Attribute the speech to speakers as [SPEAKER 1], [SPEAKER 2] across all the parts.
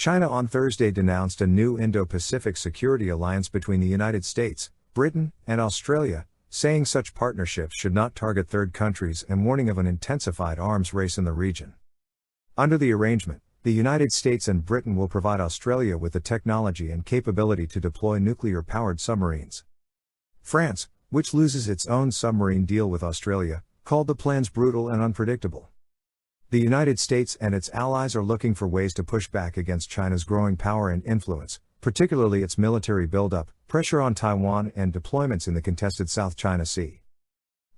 [SPEAKER 1] China on Thursday denounced a new Indo-Pacific security alliance between the United States, Britain, and Australia, saying such partnerships should not target third countries and warning of an intensified arms race in the region. Under the arrangement, the United States and Britain will provide Australia with the technology and capability to deploy nuclear-powered submarines. France, which loses its own submarine deal with Australia, called the plans brutal and unpredictable. The United States and its allies are looking for ways to push back against China's growing power and influence, particularly its military buildup, pressure on Taiwan, and deployments in the contested South China Sea.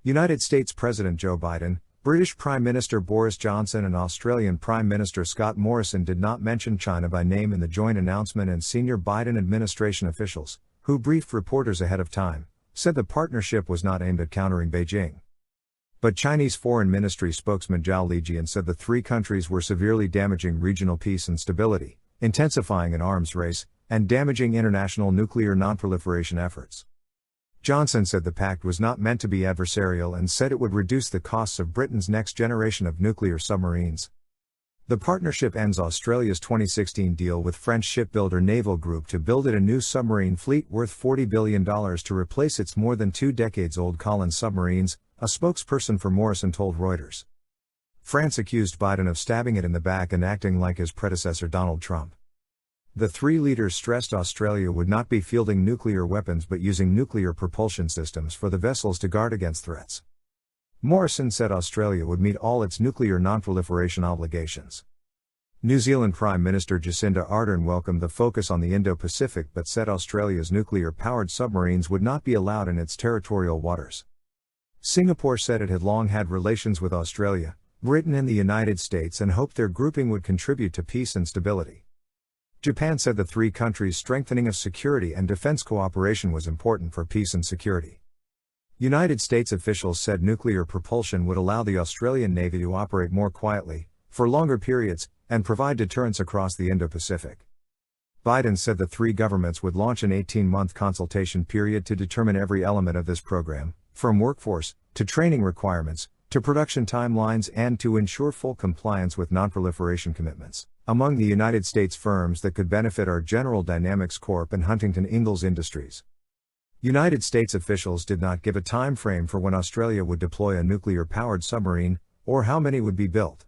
[SPEAKER 1] United States President Joe Biden, British Prime Minister Boris Johnson, and Australian Prime Minister Scott Morrison did not mention China by name in the joint announcement, and senior Biden administration officials, who briefed reporters ahead of time, said the partnership was not aimed at countering Beijing. But Chinese Foreign Ministry spokesman Zhao Lijian said the three countries were severely damaging regional peace and stability, intensifying an arms race, and damaging international nuclear nonproliferation efforts. Johnson said the pact was not meant to be adversarial and said it would reduce the costs of Britain's next generation of nuclear submarines. The partnership ends Australia's 2016 deal with French shipbuilder Naval Group to build it a new submarine fleet worth $40 billion to replace its more than 2 decades-old Collins submarines, a spokesperson for Morrison told Reuters. France accused Biden of stabbing it in the back and acting like his predecessor Donald Trump. The three leaders stressed Australia would not be fielding nuclear weapons but using nuclear propulsion systems for the vessels to guard against threats. Morrison said Australia would meet all its nuclear nonproliferation obligations. New Zealand Prime Minister Jacinda Ardern welcomed the focus on the Indo-Pacific but said Australia's nuclear-powered submarines would not be allowed in its territorial waters. Singapore said it had long had relations with Australia, Britain, and the United States and hoped their grouping would contribute to peace and stability. Japan said the three countries' strengthening of security and defense cooperation was important for peace and security. United States officials said nuclear propulsion would allow the Australian Navy to operate more quietly, for longer periods, and provide deterrence across the Indo-Pacific. Biden said the three governments would launch an 18-month consultation period to determine every element of this program, from workforce, to training requirements, to production timelines, and to ensure full compliance with nonproliferation commitments. Among the United States firms that could benefit are General Dynamics Corp. And Huntington Ingalls Industries. United States officials did not give a time frame for when Australia would deploy a nuclear-powered submarine, or how many would be built.